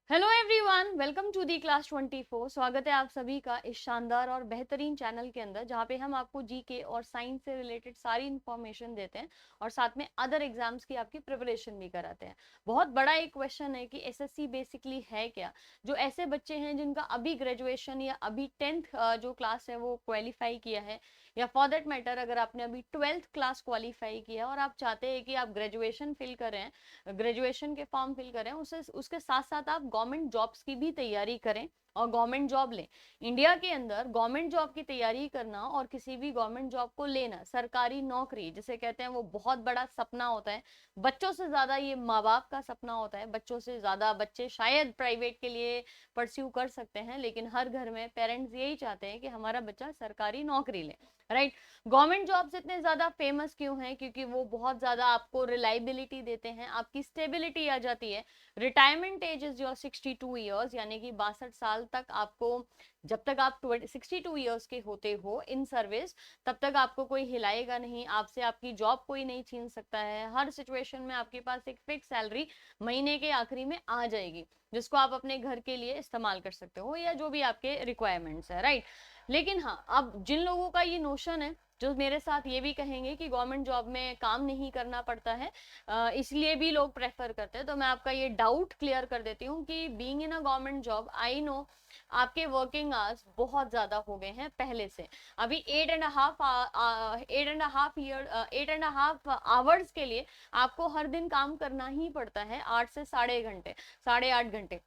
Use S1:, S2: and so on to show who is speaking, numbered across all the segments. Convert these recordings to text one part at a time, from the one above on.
S1: Hello everyone, welcome to the class 24। स्वागत है आप सभी का इस शानदार और बेहतरीन चैनल के अंदर, जहाँ पे हम आपको जीके और साइंस से रिलेटेड सारी इन्फॉर्मेशन देते हैं और साथ में अदर एग्जाम्स की आपकी प्रिपरेशन भी कराते हैं। बहुत बड़ा एक क्वेश्चन है कि एसएससी बेसिकली है क्या। जो ऐसे बच्चे हैं जिनका अभी ग्रेजुएशन या अभी 10th जो क्लास है वो क्वालिफाई किया है, या फॉर दैट मैटर अगर आपने अभी 12th क्लास क्वालिफाई किया और आप चाहते हैं कि आप ग्रेजुएशन फिल करें, ग्रेजुएशन के फॉर्म फिल करें, उसे उसके साथ साथ आप गवर्नमेंट जॉब्स की भी तैयारी करें और गवर्नमेंट जॉब लें। इंडिया के अंदर गवर्नमेंट जॉब की तैयारी करना और किसी भी गवर्नमेंट जॉब को लेना, सरकारी नौकरी जिसे कहते हैं, वो बहुत बड़ा सपना होता है। बच्चों से ज्यादा ये माँ बाप का सपना होता है। बच्चों से ज्यादा बच्चे शायद प्राइवेट के लिए परस्यू कर सकते हैं, लेकिन हर घर में पेरेंट्स यही चाहते हैं कि हमारा बच्चा सरकारी नौकरी ले। राइट। गवर्नमेंट जॉब्स इतने ज्यादा फेमस क्यों हैं? क्योंकि वो बहुत ज्यादा आपको रिलायबिलिटी देते हैं, आपकी स्टेबिलिटी आ जाती है। Retirement age is your 62 years, यानी कि 62 साल तक आपको, जब तक आप 62 ईयर्स के होते हो इन सर्विस, तब तक आपको कोई हिलाएगा नहीं, आपसे आपकी जॉब कोई नहीं छीन सकता है। हर सिचुएशन में आपके पास एक फिक्स सैलरी महीने के आखिरी में आ जाएगी, जिसको आप अपने घर के लिए इस्तेमाल कर सकते हो या जो भी आपके रिक्वायरमेंट्स है। राइट। लेकिन हाँ, अब जिन लोगों का ये नोशन है, जो मेरे साथ ये भी कहेंगे कि गवर्नमेंट जॉब में काम नहीं करना पड़ता है, इसलिए भी लोग प्रेफर करते हैं, तो मैं आपका ये डाउट क्लियर कर देती हूँ कि being in a government job, I know आपके वर्किंग आवर्स बहुत ज्यादा हो गए हैं पहले से। अभी 8.5 आवर्स के लिए आपको हर दिन काम करना ही पड़ता है, 8 से साढ़े घंटे, 8.5 घंटे।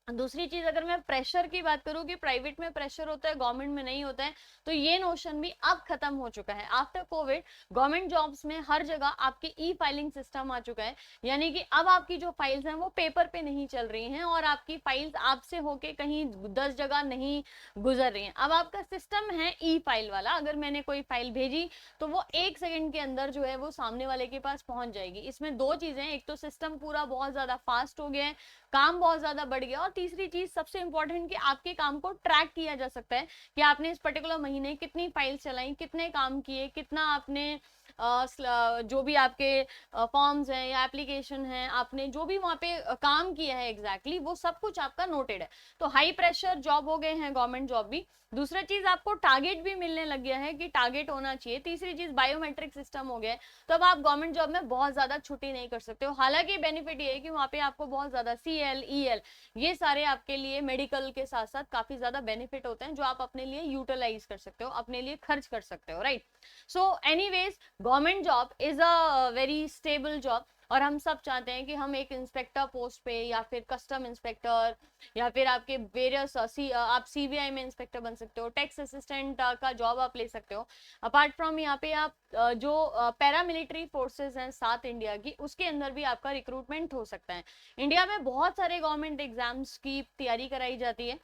S1: दूसरी चीज, अगर मैं प्रेशर की बात करूं कि प्राइवेट में प्रेशर होता है गवर्नमेंट में नहीं होता है, तो ये नोशन भी अब खत्म हो चुका है। आफ्टर कोविड गवर्नमेंट जॉब्स में हर जगह आपके ई फाइलिंग सिस्टम आ चुका है, यानी कि अब आपकी जो फाइल्स हैं वो पेपर पे नहीं चल रही हैं और आपकी फाइल्स आपसे होके कहीं 10 जगह नहीं गुजर रही हैं। अब आपका सिस्टम है ई फाइल वाला, अगर मैंने कोई फाइल भेजी तो वो 1 सेकंड के अंदर जो है वो सामने वाले के पास पहुंच जाएगी। इसमें दो चीजें, एक तो सिस्टम पूरा बहुत ज्यादा फास्ट हो गया है, काम बहुत ज्यादा बढ़ गया, और तीसरी चीज सबसे इंपॉर्टेंट कि आपके काम को ट्रैक किया जा सकता है कि आपने इस पर्टिकुलर महीने कितनी फाइल चलाई, कितने काम किए, कितना आपने जो भी आपके फॉर्म्स हैं या एप्लीकेशन हैं, आपने जो भी वहां पे काम किया है एग्जैक्टली वो सब कुछ आपका नोटेड है। तो हाई प्रेशर जॉब हो गए हैं गवर्नमेंट जॉब भी। दूसरा चीज, आपको टारगेट भी मिलने लग गया है कि टारगेट होना चाहिए। तीसरी चीज, बायोमेट्रिक सिस्टम हो गया है, तो अब आप गवर्नमेंट जॉब में बहुत ज्यादा छुट्टी नहीं कर सकते हो। हालांकि बेनिफिट ये है कि वहां पे आपको बहुत ज्यादा सीएल ईएल ये सारे आपके लिए मेडिकल के साथ साथ काफी ज्यादा बेनिफिट होते हैं, जो आप अपने लिए यूटिलाइज कर सकते हो, अपने लिए खर्च कर सकते हो। Right. So anyways, government job is a very stable job, और हम सब चाहते हैं कि हम एक इंस्पेक्टर पोस्ट पे या फिर कस्टम इंस्पेक्टर या फिर आपके वेरियस आप सीबीआई में इंस्पेक्टर बन सकते हो, टैक्स असिस्टेंट का जॉब आप ले सकते हो। अपार्ट फ्रॉम यहाँ पे आप जो पैरामिलिट्री फोर्सेस हैं साथ इंडिया की, उसके अंदर भी आपका रिक्रूटमेंट हो सकता है। इंडिया में बहुत सारे गवर्नमेंट एग्जाम्स की तैयारी कराई जाती है,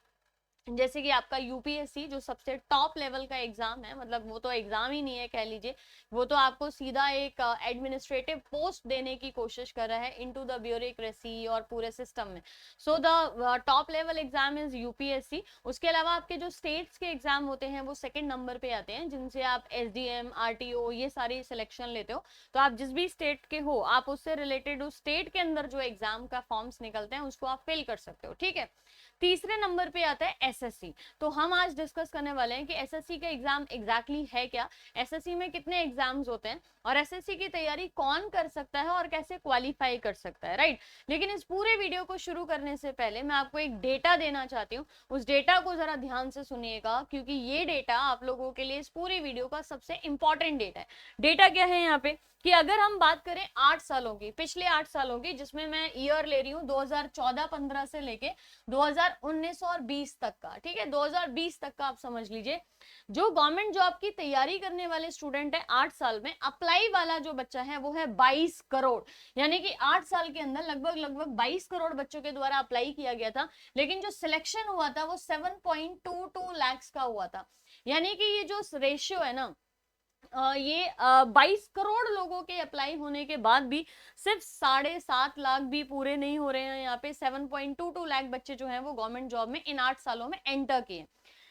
S1: जैसे कि आपका यूपीएससी जो सबसे टॉप लेवल का एग्जाम है, मतलब वो तो एग्जाम ही नहीं है कह लीजिए, वो तो आपको सीधा एक एडमिनिस्ट्रेटिव पोस्ट देने की कोशिश कर रहा है इनटू द ब्यूरोक्रेसी और पूरे सिस्टम में। So the top level exam is UPSC. उसके अलावा आपके जो स्टेट्स के एग्जाम होते हैं वो सेकंड नंबर पे आते हैं, जिनसे आप एसडीएम आरटीओ ये सारी सिलेक्शन लेते हो। तो आप जिस भी स्टेट के हो, आप उससे रिलेटेड उस स्टेट के अंदर जो एग्जाम का फॉर्म्स निकलते हैं उसको आप फिल कर सकते हो। ठीक है। तीसरे नंबर पे आता है एसएससी। तो हम आज डिस्कस करने वाले हैं कि एसएससी का एग्जाम एग्जैक्टली है क्या, एसएससी में कितने एग्जाम्स होते हैं, और एसएससी की तैयारी कौन कर सकता है और कैसे क्वालिफाई कर सकता है। राइट। लेकिन इस पूरे वीडियो को शुरू करने से पहले मैं आपको एक डेटा देना चाहती हूँ। उस डेटा को जरा ध्यान से सुनिएगा, क्योंकि ये डेटा आप लोगों के लिए इस पूरे वीडियो का सबसे इंपॉर्टेंट डेटा है। डेटा क्या है यहाँ पे कि अगर हम बात करें 8 सालों की, पिछले 8 सालों की, जिसमें मैं ईयर ले रही हूँ 2014-15 से लेके 2019 और 20 तक का, ठीक है, 2020 तक का आप समझ लीजिए। जो गवर्नमेंट जॉब की तैयारी करने वाले स्टूडेंट है 8 साल में, अप्लाई वाला जो बच्चा है वो है 22 करोड़। यानी कि 8 साल के अंदर लगभग 22 करोड़ बच्चों के द्वारा अप्लाई किया गया था, लेकिन जो सिलेक्शन हुआ था वो 7.22 लाख का हुआ था। यानी कि ये जो रेशियो है ना, ये 22 करोड़ लोगों के अप्लाई होने के बाद भी सिर्फ 7.5 लाख भी पूरे नहीं हो रहे हैं। यहाँ पे 7.22 लाख बच्चे जो हैं वो गवर्नमेंट जॉब में इन 8 सालों में एंटर किए।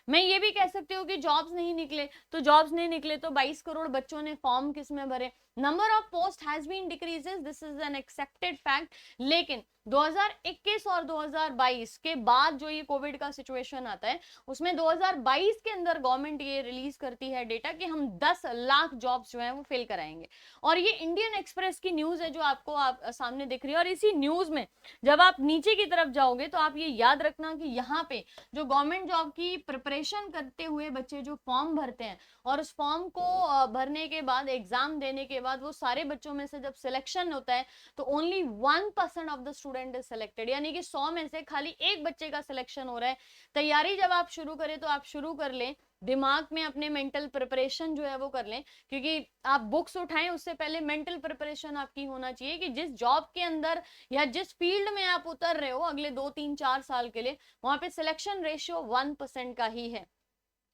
S1: मैं ये भी कह सकती हूँ कि जॉब्स नहीं निकले, तो जॉब्स नहीं निकले तो 22 करोड़ बच्चों ने फॉर्म किस में भरे, number of post has been decreases, this is an accepted fact. लेकिन 2021 और 2022 के बाद जो ये कोविड का सिचुएशन आता है, उसमें 2022 के अंदर गवर्नमेंट ये रिलीज करती है डेटा कि हम 10 लाख जॉब्स जो है वो फिल कराएंगे। और ये इंडियन एक्सप्रेस की न्यूज है जो आपको सामने दिख रही है। और इसी न्यूज में जब आप नीचे की तरफ जाओगे तो आप ये याद रखना कि यहाँ पे जो गवर्नमेंट जॉब की प्रिपरेशन करते हुए बच्चे जो फॉर्म भरते हैं, और उस फॉर्म को भरने के बाद एग्जाम देने के बाद वो सारे बच्चों में से जब सिलेक्शन होता है तो only 1% of the student is selected, यानी कि 100 में से खाली एक बच्चे का सिलेक्शन हो रहा है। तैयारी जब आप शुरू करें तो आप शुरू कर लें, दिमाग में अपने मेंटल प्रिपरेशन जो है वो कर लें, क्योंकि आप बुक्स उठाएं उससे पहले मेंटल प्रिपरेशन आपकी होना चाहिए कि जिस जॉब के अंदर या जिस फील्ड में आप उतर रहे हो अगले 2 3 4 साल के लिए, वहां पे सिलेक्शन रेशियो 1% का ही है।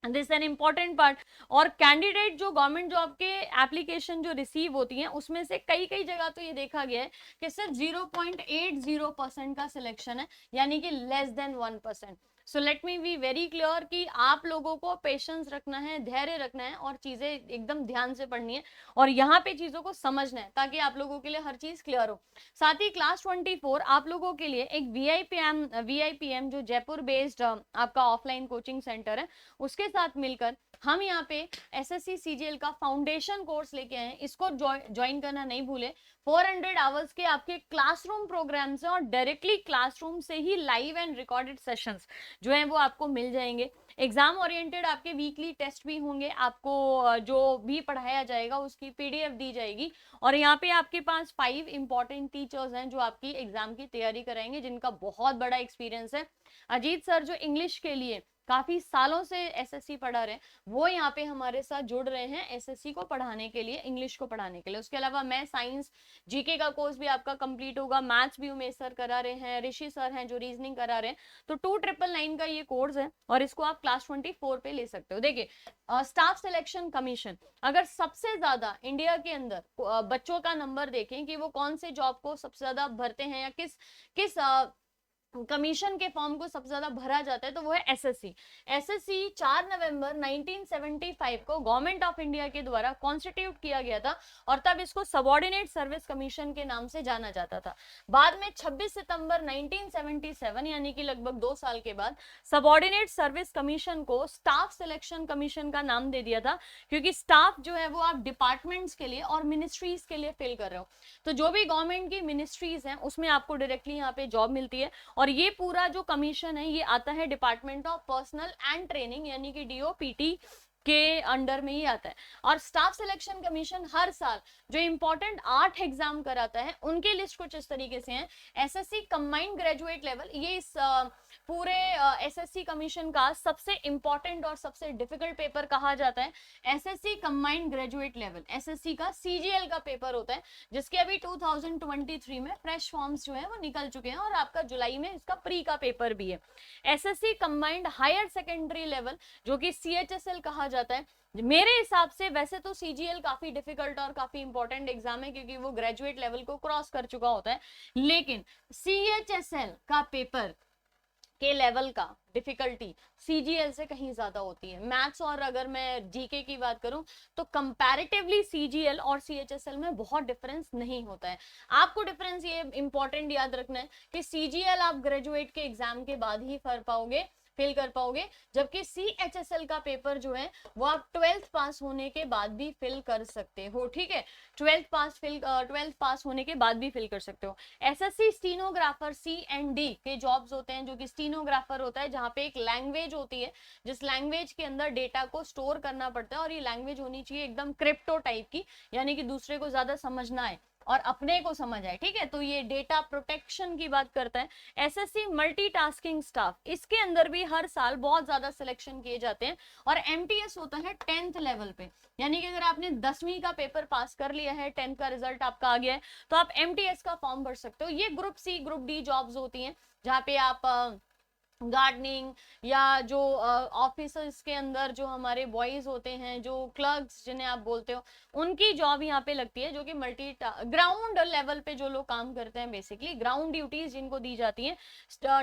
S1: This an important part. और कैंडिडेट जो गवर्नमेंट जॉब के एप्लीकेशन जो रिसीव होती हैं उसमें से कई कई जगह तो ये देखा गया है कि सिर्फ 0.80% का सिलेक्शन है, यानी कि less than 1%। So let me be very clear कि आप लोगों को पेशेंस रखना है, धैर्य रखना है और चीजें एकदम ध्यान से पढ़नी है और यहाँ पे चीजों को समझना है ताकि आप लोगों के लिए हर चीज क्लियर हो। साथ ही क्लास 24 आप लोगों के लिए एक वीआईपीएम जो जयपुर बेस्ड आपका ऑफलाइन कोचिंग सेंटर है, उसके साथ मिलकर हम यहाँ पे एसएससी सीजीएल का फाउंडेशन कोर्स लेके आए हैं। इसको ज्वाइन करना नहीं भूले। 400 आवर्स के आपके क्लासरूम प्रोग्राम्स हैं और डायरेक्टली क्लासरूम से ही लाइव एंड रिकॉर्डेड सेशंस जो हैं वो आपको मिल जाएंगे। एग्जाम ओरिएंटेड आपके वीकली टेस्ट भी होंगे, आपको जो भी पढ़ाया जाएगा उसकी पीडीएफ दी जाएगी। और यहाँ पे आपके पास 5 इंपॉर्टेंट टीचर्स हैं जो आपकी एग्जाम की तैयारी कराएंगे, जिनका बहुत बड़ा एक्सपीरियंस है। अजीत सर जो इंग्लिश के लिए काफी सालों से एसएससी पढ़ा रहे हैं, वो यहाँ पे हमारे साथ जुड़ रहे हैं एसएससी को पढ़ाने के लिए, इंग्लिश को पढ़ाने के लिए। उसके अलावा मैं साइंस जीके का कोर्स भी आपका कंप्लीट होगा, मैथ्स भी उमेश सर करा रहे हैं, ऋषि सर हैं जो रीजनिंग करा रहे हैं। तो 2999 का ये कोर्स है और इसको आप क्लास 24 पे ले सकते हो। देखिए स्टाफ सिलेक्शन कमीशन अगर सबसे ज्यादा इंडिया के अंदर बच्चों का नंबर देखें कि वो कौन से जॉब को सबसे ज्यादा भरते हैं या किस किस कमीशन के फॉर्म को सबसे ज्यादा भरा जाता है तो वो है एसएससी। एसएससी 4 नवंबर 1975 को गवर्नमेंट ऑफ इंडिया के द्वारा कॉन्स्टिट्यूट किया गया था और तब इसको सबऑर्डिनेट सर्विस कमीशन के नाम से जाना जाता था। बाद में 26 सितंबर 1977 यानी कि लगभग 2 साल के बाद सबऑर्डिनेट सर्विस कमीशन को स्टाफ सिलेक्शन कमीशन का नाम दे दिया था, क्योंकि स्टाफ जो है वो आप डिपार्टमेंट्स के लिए और मिनिस्ट्रीज के लिए फिल कर रहे हो। तो जो भी गवर्नमेंट की मिनिस्ट्रीज हैं उसमें आपको डायरेक्टली यहाँ पे जॉब मिलती है और ये पूरा जो कमीशन है ये आता है department of personal and training यानी कि डीओपीटी के अंडर में ही आता है। और स्टाफ सिलेक्शन कमीशन हर साल जो इंपॉर्टेंट 8 एग्जाम कराता है उनके लिस्ट कुछ इस तरीके से हैं। एसएससी कंबाइंड ग्रेजुएट लेवल, ये इस पूरे एसएससी कमीशन का सबसे इंपॉर्टेंट और सबसे डिफिकल्ट पेपर कहा जाता है। SSC combined graduate level SSC का सीजीएल का पेपर होता है, जिसके अभी 2023 में फ्रेश फॉर्म्स जो है वो निकल चुके हैं और आपका जुलाई में इसका प्री का पेपर भी है। SSC combined higher secondary level जो कि सीएचएसएल कहा जाता है, मेरे हिसाब से वैसे तो सीजीएल काफी डिफिकल्ट और काफी इंपॉर्टेंट एग्जाम है क्योंकि वो ग्रेजुएट लेवल को क्रॉस कर चुका होता है, लेकिन सीएचएसएल का पेपर के लेवल का डिफिकल्टी सीजीएल से कहीं ज्यादा होती है। मैथ्स और अगर मैं जीके की बात करूं तो कंपैरेटिवली सीजीएल और सीएचएसएल में बहुत डिफरेंस नहीं होता है। आपको डिफरेंस ये इंपॉर्टेंट याद रखना है कि सीजीएल आप ग्रेजुएट के एग्जाम के बाद ही फिल कर पाओगे, जबकि सीएचएसएल का पेपर जो है वो आप 12th पास होने के बाद भी फिल कर सकते हो। ठीक है, 12th पास होने के बाद भी फिल कर सकते हो। एसएससी स्टीनोग्राफर सी&डी के जॉब्स होते हैं, जो कि स्टीनोग्राफर होता है जहां पे एक लैंग्वेज होती है जिस लैंग्वेज के अंदर डेटा को स्टोर करना पड़ता है और ये लैंग्वेज होनी चाहिए एकदम क्रिप्टो टाइप की, यानी कि दूसरे को ज्यादा समझ ना आए और अपने को समझ आए। ठीक है, तो ये डेटा प्रोटेक्शन की बात करता है। एसएससी मल्टीटास्किंग स्टाफ, इसके अंदर भी हर साल बहुत ज्यादा सिलेक्शन किए जाते हैं और एमटीएस होता है 10th लेवल पे, यानी कि अगर आपने 10वीं का पेपर पास कर लिया है, 10th का रिजल्ट आपका आ गया है तो आप एमटीएस का फॉर्म भर सकते हो। ये group C group D jobs होती हैं जहाँ पे आप गार्डनिंग, या जो ऑफिसर्स के अंदर जो हमारे बॉयज होते हैं, जो क्लर्क्स जिन्हें आप बोलते हो, उनकी जॉब यहाँ पे लगती है, जो कि मल्टी ग्राउंड लेवल पे जो लोग काम करते हैं, बेसिकली ग्राउंड ड्यूटीज जिनको दी जाती हैं,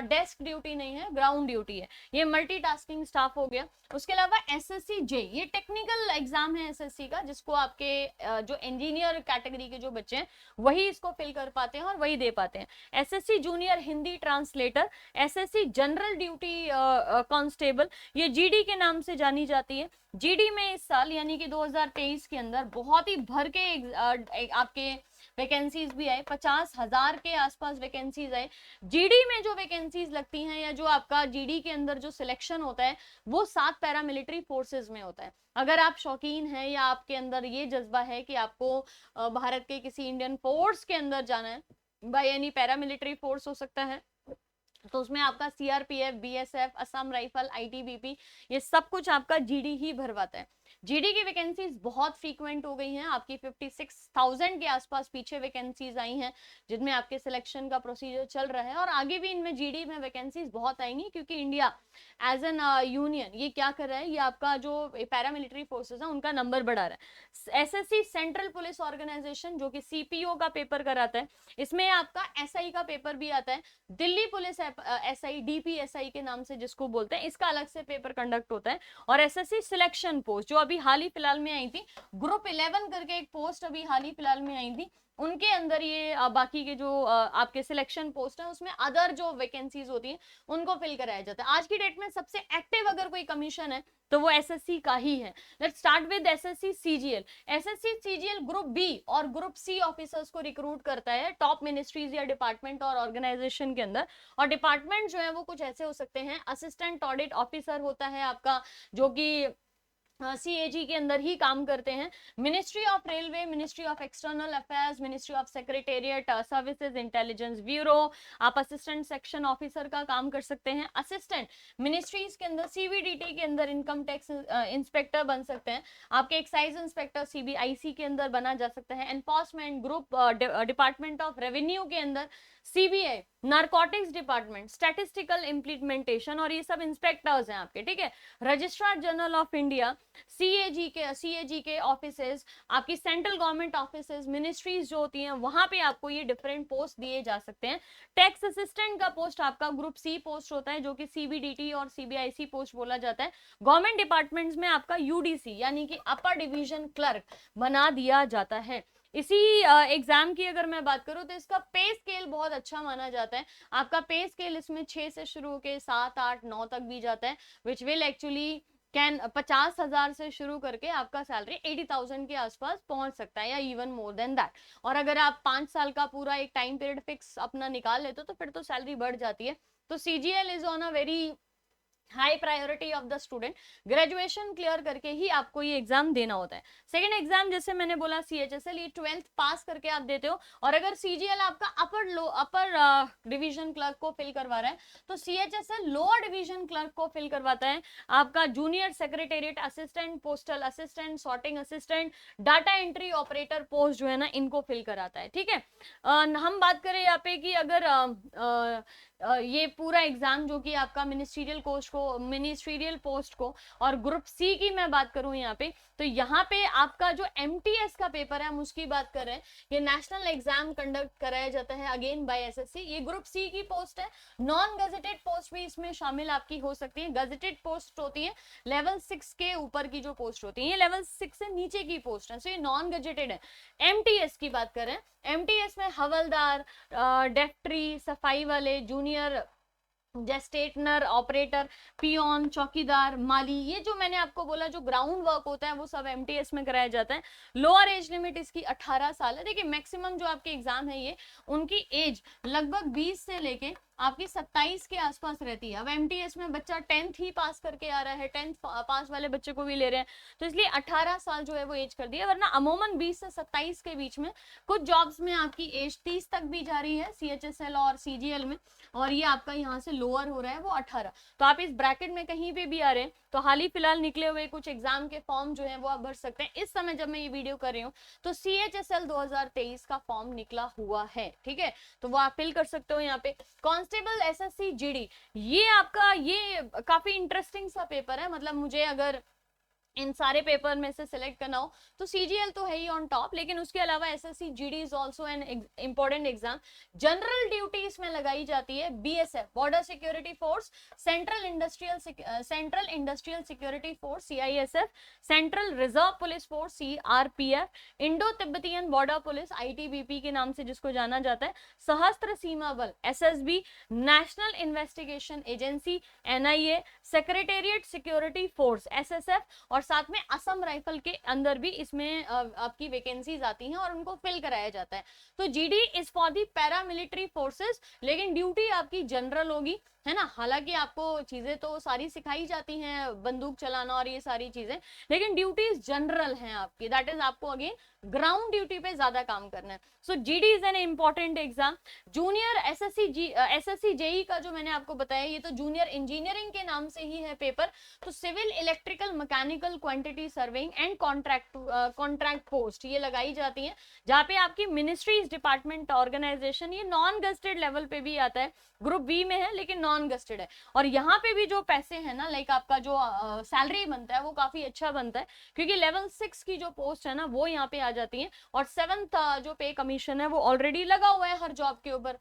S1: डेस्क ड्यूटी नहीं है, ग्राउंड ड्यूटी है, ये मल्टीटास्किंग स्टाफ हो गया। उसके अलावा एसएससी जे, ये टेक्निकल एग्जाम है एसएससी का, जिसको आपके जो इंजीनियर कैटेगरी के जो बच्चे हैं वही इसको फिल कर पाते हैं और वही दे पाते हैं। SSC junior Hindi translator, SSC general duty constable, ये जीडी के नाम से जानी जाती है। जीडी में इस साल यानी कि 2023 के अंदर बहुत ही भर के आपके वैकेंसीज भी आए, 50,000 के आसपास वैकेंसीज आए। जीडी में जो वैकेंसीज लगती हैं, या जो आपका जीडी के अंदर जो सिलेक्शन होता है, वो 7 पैरामिलिट्री फोर्सेज में होता है। अगर आप शौकीन हैं या आपके अंदर ये जज्बा है कि आपको भारत के किसी इंडियन फोर्स के अंदर जाना है, बाय एनी पैरामिलिट्री फोर्स हो सकता है, तो उसमें आपका CRPF, BSF, Assam rifle, ITBP, ये सब कुछ आपका जीडी ही भरवाता है। जीडी की वैकेंसीज बहुत फ्रीक्वेंट हो गई हैं, आपकी 56,000 के आसपास पीछे वैकेंसीज आई हैं, जिनमें आपके सिलेक्शन का प्रोसीजर चल रहा है, और आगे भी इनमें जीडी में वैकेंसीज बहुत आएंगी, क्योंकि इंडिया एज एन यूनियन ये क्या कर रहा है, ये आपका जो पैरामिलिट्री फोर्सेज है उनका नंबर बढ़ा रहा है। एसएससी सेंट्रल पुलिस ऑर्गेनाइजेशन, जो कि सीपीओ का पेपर कराता है, इसमें आपका एसआई का पेपर भी आता है। दिल्ली पुलिस एसआई, डीपीएसआई के नाम से जिसको बोलते हैं, इसका अलग से पेपर कंडक्ट होता है। और एसएससी सिलेक्शन पोस्ट, जो अभी हाल ही फिलहाल में आई थी, ग्रुप 11 करके एक पोस्ट अभी हाल ही फिलहाल में आई थी, उनके अंदर ये बाकी के जो आपके सिलेक्शन पोस्ट हैं, उसमें अदर जो वैकेंसीज होती हैं उनको फिल कराया जाता है। आज की डेट में सबसे एक्टिव अगर कोई कमीशन है तो वो एसएससी का ही है। Let's start with SSC CGL. SSC CGL group B और ग्रुप सी ऑफिसर्स को रिक्रूट करता है टॉप मिनिस्ट्रीज या डिपार्टमेंट और ऑर्गेनाइजेशन के अंदर। और डिपार्टमेंट जो है वो कुछ ऐसे हो सकते हैं, असिस्टेंट ऑडिट ऑफिसर होता है आपका, जो कि सीएजी के अंदर ही काम करते हैं। Ministry of railway, ministry of external affairs, ministry of secretariat services, intelligence bureau, आप असिस्टेंट सेक्शन ऑफिसर का काम कर सकते हैं। असिस्टेंट मिनिस्ट्रीज के अंदर सीबीडीटी के अंदर इनकम टैक्स इंस्पेक्टर बन सकते हैं। आपके एक्साइज इंस्पेक्टर सीबीआईसी के अंदर बना जा सकता है। Enforcement group department of revenue के अंदर CBI, narcotics department, statistical implementation, और ये सब इंस्पेक्टर्स हैं आपके, ठीक है। Registrar general of India, CAG के ऑफिसेज, आपकी सेंट्रल गवर्नमेंट ऑफिसेज, मिनिस्ट्रीज जो होती हैं वहां पे आपको ये डिफरेंट पोस्ट दिए जा सकते हैं। टैक्स असिस्टेंट का पोस्ट आपका ग्रुप सी पोस्ट होता है, जो कि सीबीडीटी और सीबीआईसी पोस्ट बोला जाता है। गवर्नमेंट डिपार्टमेंट्स में आपका यूडीसी यानी कि अपर डिवीजन क्लर्क बना दिया जाता है। इसी एग्जाम की अगर मैं बात करूं तो इसका पे स्केल बहुत अच्छा माना जाता है। आपका पे स्केल इसमें 6 से शुरू होकर 7, 8, 9 तक भी जाता है, विच विल एक्चुअली कैन 50,000 से शुरू करके आपका सैलरी 80,000 के आसपास पहुंच सकता है, या इवन मोर देन दैट। और अगर आप 5 साल का पूरा एक टाइम पीरियड फिक्स अपना निकाल लेते हो तो फिर तो सैलरी बढ़ जाती है। तो CGL is on a very high priority of the student. Graduation clear करके ही आपको ये एग्जाम देना होता है। सेकंड एग्जाम जैसे मैंने बोला सीएचएसएल, ये 12th पास करके आप देते हो। और अगर सीजीएल आपका अपर डिवीजन क्लर्क को फिल करवा रहा है तो सीएचएसएल लोअर डिवीजन क्लर्क को फिल करवाता है। आपका junior secretariat assistant, postal assistant, sorting assistant, data entry operator post जो है ना, इनको फिल कराता है, ठीक है। हम बात करें यहाँ पे कि अगर ये पूरा एग्जाम जो कि आपका मिनिस्ट्रियल पोस्ट को और ग्रुप सी की मैं बात करूं यहाँ पे, तो यहाँ पे आपका जो एमटीएस का पेपर है, हम उसकी बात कर रहे हैं। ये नेशनल एग्जाम कंडक्ट कराया जाता है अगेन बाय एसएससी। ये ग्रुप सी की पोस्ट है। नॉन गजेटेड पोस्ट भी इसमें शामिल आपकी हो सकती है। गजेटेड पोस्ट होती है लेवल 6 के ऊपर की जो पोस्ट होती है, ये लेवल 6 से नीचे की पोस्ट है, सो ये नॉन गजेटेड है। एमटीएस की बात करें, एमटीएस में हवलदार, डेफ्ट्री, सफाई वाले, जूनियर जेस्टेटनर, ऑपरेटर, पियोन, चौकीदार, माली, ये जो मैंने आपको बोला जो ग्राउंड वर्क होता है वो सब एमटीएस में कराया जाता है। लोअर एज लिमिट इसकी 18 साल है। देखिए मैक्सिमम जो आपके एग्जाम है ये, उनकी एज लगभग 20 से लेके आपकी 27 के आसपास रहती है। अब एमटीएस में बच्चा 10th ही पास करके आ रहा है, 10th पास वाले बच्चे को भी ले रहे हैं, तो इसलिए 18 साल जो है वो एज कर दी है। वरना अमूमन 20 से 27 के बीच में, कुछ जॉब्स में आपकी एज 30 तक भी जा रही है सीएचएसएल और सीजीएल में, और ये आपका यहाँ से लोअर हो रहा है वो 18। तो आप इस ब्रैकेट में कहीं पे भी आ रहे हैं तो हाल ही फिलहाल निकले हुए कुछ एग्जाम के फॉर्म जो है वो आप भर सकते हैं। इस समय जब मैं ये वीडियो कर रही हूँ तो सीएचएसएल 2023 का फॉर्म निकला हुआ है, ठीक है, तो वो आप फिल कर सकते हो यहाँ पे। कौन कांस्टेबल एसएससी जीडी, ये आपका ये काफी इंटरेस्टिंग सा पेपर है। मतलब मुझे अगर इन सारे पेपर में से सिलेक्ट करना हो तो सीजीएल तो है ही ऑन टॉप, लेकिन उसके अलावा SSC GD is also an important exam. General duty इसमें लगाई जाती है BSF, border security force, central industrial security force CISF, central reserve police force CRPF, Indo Tibetan border police ITBP के नाम से जिसको जाना जाता है, सशस्त्र सीमा बल SSB, national investigation agency NIA, secretariat security force SSF, और साथ में असम राइफल के अंदर भी इसमें आपकी वैकेंसीज आती हैं और उनको फिल कराया जाता है। तो GD is for the paramilitary forces, लेकिन ड्यूटी आपकी जनरल होगी, है ना। हालांकि आपको चीजें तो सारी सिखाई जाती हैं, बंदूक चलाना और ये सारी चीजें, लेकिन ड्यूटीज जनरल हैं आपकी। दैट इज आपको अगेन ग्राउंड ड्यूटी पे ज्यादा काम करना है। So GD is an important exam. Junior SSC JE का जो मैंने आपको बताया, ये तो जूनियर इंजीनियरिंग के नाम से ही है पेपर। तो civil, electrical, mechanical, quantity surveying and contract post ये लगाई जाती है, जहाँ पे आपकी मिनिस्ट्रीज, डिपार्टमेंट, ऑर्गेनाइजेशन, ये नॉन गस्टेड लेवल पे भी आता है, ग्रुप बी में है लेकिन नॉन गस्टेड है। और यहाँ पे भी जो पैसे हैं ना, लाइक आपका जो सैलरी बनता है वो काफी अच्छा बनता है, क्योंकि लेवल 6 की जो पोस्ट है ना वो यहाँ पे आ जाती है, और 7th जो पे कमीशन है वो ऑलरेडी लगा हुआ है हर जॉब के ऊपर,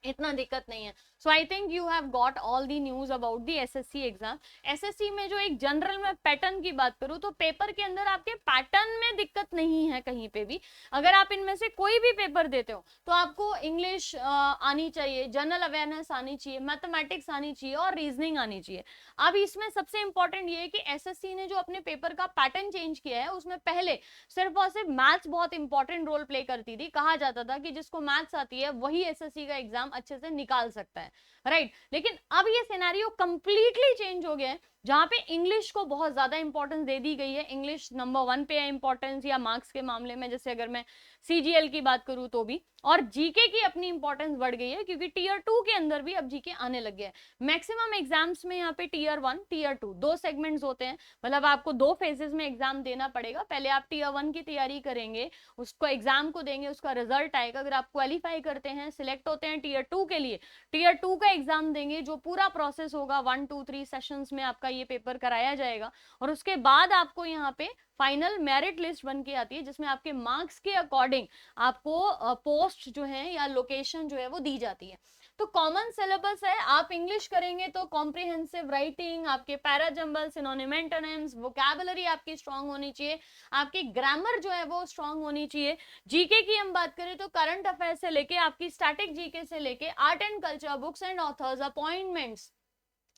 S1: इतना दिक्कत नहीं है। So I think you have got all the news about the SSC exam. SSC में जो एक जनरल में पैटर्न की बात करूं तो पेपर के अंदर आपके पैटर्न में दिक्कत नहीं है कहीं पे भी। अगर आप इनमें से कोई भी पेपर देते हो तो आपको इंग्लिश आनी चाहिए, जनरल अवेयरनेस आनी चाहिए, मैथमेटिक्स आनी चाहिए और रीजनिंग आनी चाहिए। अब इसमें सबसे इंपॉर्टेंट ये है कि एसएससी ने जो अपने पेपर का पैटर्न चेंज किया है, उसमें पहले सिर्फ और सिर्फ मैथ्स बहुत इंपॉर्टेंट रोल प्ले करती थी। कहा जाता था कि जिसको मैथ्स आती है वही एसएससी का एग्जाम अच्छे से निकाल सकता है, राइट। लेकिन अब ये सिनेरियो कंप्लीटली चेंज हो गया है, जहां पे इंग्लिश को बहुत ज्यादा इंपॉर्टेंस दे दी गई है। इंग्लिश नंबर 1 पे है इंपॉर्टेंस, या मार्क्स के मामले में जैसे अगर मैं सीजीएल की बात करूं तो भी। और जीके की अपनी इंपॉर्टेंस बढ़ गई है, क्योंकि टीयर 2 के अंदर भी अब जीके आने लग गया है। मैक्सिमम एग्जाम्स में यहाँ पे टीयर 1, टीयर 2 दो सेगमेंट्स होते हैं, मतलब आपको 2 फेजेस में एग्जाम देना पड़ेगा। पहले आप टीयर 1 की तैयारी करेंगे, उसको एग्जाम को देंगे, उसका रिजल्ट आएगा, अगर आप क्वालिफाई करते हैं, सिलेक्ट होते हैं टीयर 2 के लिए, टीयर 2 का एग्जाम देंगे, जो पूरा प्रोसेस होगा 1 2 3 सेशंस में आपका ये पेपर कराया जाएगा। और उसके बाद आपको यहाँ पे फाइनल मेरिट लिस्ट बन के आती है, जिसमें आपके मार्क्स के अकॉर्डिंग आपको पोस्ट जो है या लोकेशन जो है वो दी जाती है। तो कॉमन सिलेबस है, आप इंग्लिश करेंगे तो कॉम्प्रिहेंसिव राइटिंग, आपके पैराजंबल, सिनोनिम, एंटोनिम्स, वोकैबुलरी आपकी स्ट्रांग होनी चाहिए, आपकी ग्रामर जो है वो स्ट्रांग होनी चाहिए। जीके की हम बात करें तो करंट अफेयर से लेके आपकी स्टैटिक जीके से लेके art and culture, books and authors, appointments,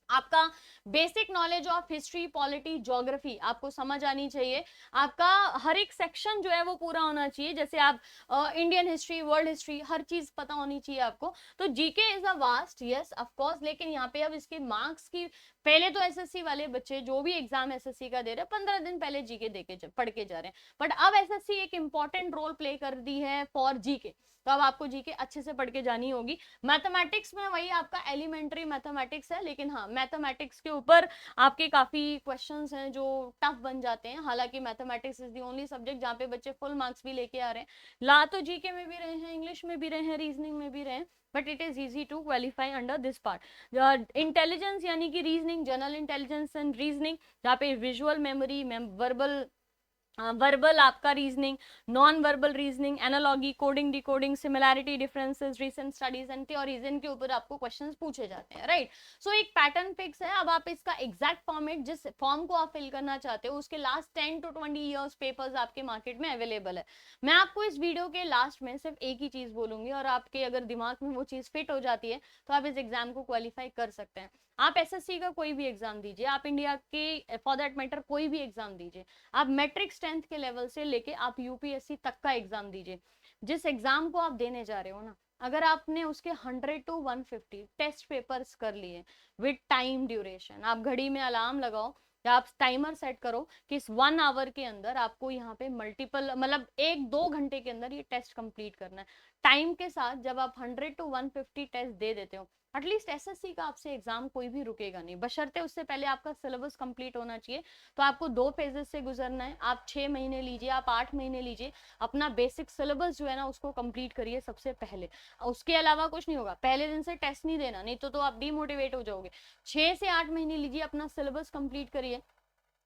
S1: आपका basic knowledge of history, polity, geography आपको समझ आनी चाहिए। आपका हर एक सेक्शन जो है वो पूरा होना चाहिए, जैसे आप इंडियन हिस्ट्री, वर्ल्ड हिस्ट्री, हर चीज पता होनी चाहिए आपको। तो GK is a vast, yes of course, लेकिन यहाँ पे अब इसके मार्क्स की, पहले तो एसएससी वाले बच्चे जो भी एग्जाम एसएससी का दे रहे हैं 15 दिन पहले जीके देके पढ़ के जा रहे हैं, बट अब एसएससी एक इंपॉर्टेंट रोल प्ले कर दी है फॉर जीके, तो अब आपको जीके अच्छे से पढ़ के जानी होगी। मैथमेटिक्स में वही आपका एलिमेंट्री मैथमेटिक्स है, लेकिन हाँ मैथमेटिक्स के ऊपर आपके काफी क्वेश्चंस हैं जो टफ बन जाते हैं। हालांकि mathematics is the only subject जहाँ पे बच्चे फुल मार्क्स भी लेके आ रहे हैं, ला तो जीके में भी रहे हैं, इंग्लिश में भी रहे हैं, रीजनिंग में भी रहे हैं, but it is easy to qualify under this part. Intelligence यानी कि reasoning, general intelligence and reasoning, जहाँ पे विजुअल मेमोरी, वर्बल आपका reasoning, non verbal reasoning, analogy, coding, decoding, similarity, differences, recent studies and theories, इनके ऊपर आपको questions पूछे जाते हैं, राइट। सो एक पैटर्न फिक्स है। अब आप इसका एग्जैक्ट फॉर्मेट, जिस फॉर्म को आप फिल करना चाहते हो, उसके लास्ट 10 to 20 ईयर्स पेपर्स आपके मार्केट में अवेलेबल है। मैं आपको इस वीडियो के लास्ट में सिर्फ एक ही चीज बोलूंगी, और आपके अगर दिमाग में वो चीज फिट हो जाती है तो आप इस एग्जाम को क्वालिफाई कर सकते हैं। आप एसएससी का कोई भी एग्जाम दीजिए, आप इंडिया के फॉर दैट मैटर कोई भी एग्जाम दीजिए, आप मैट्रिक 10th के लेवल से लेके आप यूपीएससी तक का एग्जाम दीजिए, जिस एग्जाम को आप देने जा रहे हो ना, अगर आपने उसके 100 to 150 टेस्ट पेपर्स कर लिए विद टाइम ड्यूरेशन, आप घड़ी में अलार्म लगाओ या आप टाइमर सेट करो कि इस 1 आवर के अंदर आपको यहाँ पे मल्टीपल, मतलब 1-2 घंटे के अंदर ये टेस्ट कंप्लीट करना है। टाइम के साथ जब आप 100 to 150 टेस्ट दे देते हो, एटलीस्ट एसएससी का आपसे एग्जाम कोई भी रुकेगा नहीं, बशर्ते उससे पहले आपका सिलेबस कंप्लीट होना चाहिए। तो आपको 2 फेजेस से गुजरना है, आप 6 महीने लीजिए, आप 8 महीने लीजिए, अपना बेसिक सिलेबस जो है ना उसको कंप्लीट करिए सबसे पहले। उसके अलावा कुछ नहीं होगा, पहले दिन से टेस्ट नहीं देना, नहीं तो आप डिमोटिवेट हो जाओगे। 6 से 8 महीने लीजिए, अपना सिलेबस कंप्लीट करिए,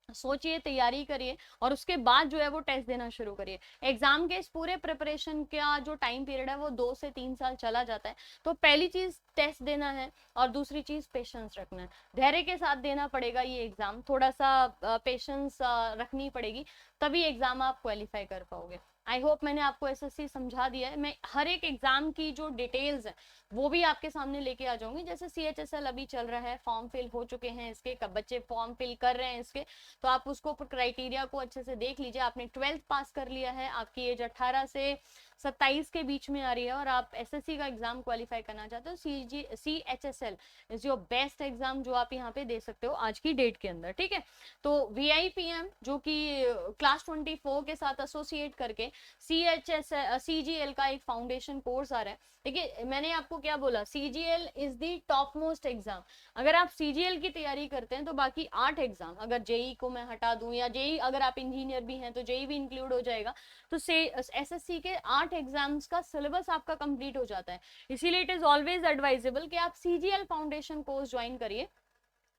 S1: सोचिए, तैयारी करिए, और उसके बाद जो है वो टेस्ट देना शुरू करिए। एग्जाम के इस पूरे प्रिपरेशन का जो टाइम पीरियड है वो 2 से 3 साल चला जाता है। तो पहली चीज टेस्ट देना है, और दूसरी चीज पेशेंस रखना है, धैर्य के साथ देना पड़ेगा ये एग्जाम, थोड़ा सा पेशेंस रखनी पड़ेगी, तभी एग्जाम आप क्वालिफाई कर पाओगे। आई होप मैंने आपको एसएससी समझा दिया है। मैं हर एक एग्जाम की जो डिटेल्स है वो भी आपके सामने लेके आ जाऊंगी। जैसे सीएचएसएल अभी चल रहा है, फॉर्म फिल हो चुके हैं इसके, कब बच्चे फॉर्म फिल कर रहे हैं इसके, तो आप उसको क्राइटेरिया को अच्छे से देख लीजिए। आपने 12th पास कर लिया है, आपकी एज 18 से 27 के बीच में आ रही है, और आप एसएससी का एग्जाम क्वालिफाई करना चाहते हो, CHSL is your best exam जो आप यहाँ पे दे सकते हो आज की डेट के अंदर, ठीक है। तो वीआईपीएम जो कि क्लास 24 के साथ एसोसिएट करके सीजीएल का एक फाउंडेशन कोर्स आ रहा है। देखिए मैंने आपको क्या बोला, CGL is the top most exam. अगर आप सीजीएल की तैयारी करते हैं तो बाकी 8 एग्जाम, अगर जेई को मैं हटा दूं, या जेई अगर आप इंजीनियर भी हैं तो जेई भी इंक्लूड हो जाएगा, तो से एसएससी के 8 एग्जाम्स का सिलेबस आपका कंप्लीट हो जाता है। इसीलिए इट इज ऑलवेज एडवाइजेबल कि आप सीजीएल फाउंडेशन कोर्स ज्वाइन करिए,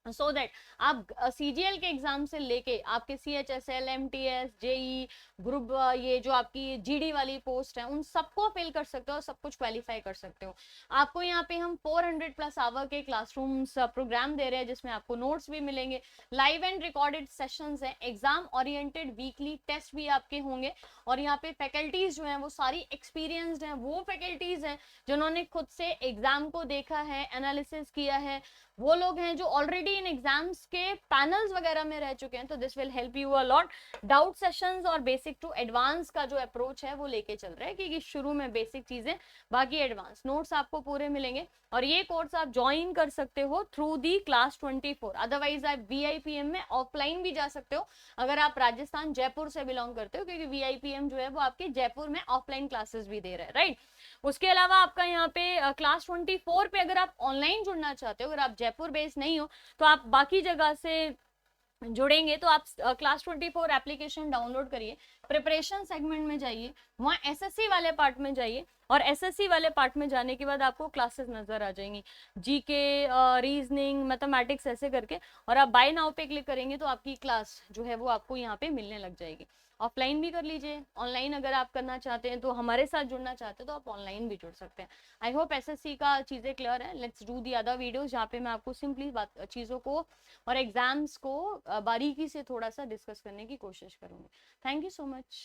S1: सो दैट आप सीजीएल के एग्जाम से लेके आपके सीएचएसएल, एमटीएस, जेई, ग्रुप, ये जो आपकी जीडी वाली पोस्ट है उन सबको फिल कर सकते हो और सब कुछ क्वालिफाई कर सकते हो। आपको यहाँ पे हम 400 प्लस आवर के क्लासरूम्स प्रोग्राम दे रहे हैं, जिसमें आपको नोट्स भी मिलेंगे, लाइव एंड रिकॉर्डेड सेशंस हैं, एग्जाम ओरिएंटेड वीकली टेस्ट भी आपके होंगे, और यहाँ पे फैकल्टीज जो हैं वो सारी एक्सपीरियंस्ड हैं, वो फैकल्टीज हैं जिन्होंने खुद से एग्जाम को देखा है, एनालिसिस किया है, वो लोग हैं जो ऑलरेडी इन एग्जाम्स के पैनल्स वगैरह में रह चुके हैं। तो this will help you a lot. Doubt sessions और बेसिक टू एडवांस का जो अप्रोच है वो लेके चल रहा है, क्योंकि शुरू में बेसिक चीजें, बाकी एडवांस नोट्स आपको पूरे मिलेंगे। और ये कोर्स आप ज्वाइन कर सकते हो थ्रू दी क्लास 24, अदरवाइज आप वीआईपीएम में ऑफलाइन भी जा सकते हो अगर आप राजस्थान जयपुर से बिलोंग करते हो, क्योंकि वीआईपीएम जो है वो आपके जयपुर में ऑफलाइन क्लासेस भी दे रहा है, राइट। उसके अलावा आपका यहाँ पे क्लास 24 पे अगर आप ऑनलाइन जुड़ना चाहते हो, अगर आप जयपुर बेस्ड नहीं हो तो आप बाकी जगह से जुड़ेंगे, तो आप क्लास 24 एप्लीकेशन डाउनलोड करिए, प्रिपरेशन सेगमेंट में जाइए, वहाँ एसएससी वाले पार्ट में जाइए, और एसएससी वाले पार्ट में जाने के बाद आपको क्लासेस नजर आ जाएंगी, जीके, रीजनिंग, मैथमेटिक्स, ऐसे करके, और आप बाय नाउ पे क्लिक करेंगे तो आपकी क्लास जो है वो आपको यहाँ पे मिलने लग जाएगी। ऑफलाइन भी कर लीजिए, ऑनलाइन अगर आप करना चाहते हैं तो हमारे साथ जुड़ना चाहते हैं तो आप ऑनलाइन भी जुड़ सकते हैं। आई होप एसएससी का चीज़ें क्लियर है। Let's do the other videos जहाँ पे मैं आपको सिंपली चीज़ों को और एग्जाम्स को बारीकी से थोड़ा सा डिस्कस करने की कोशिश करूंगी। Thank you so much.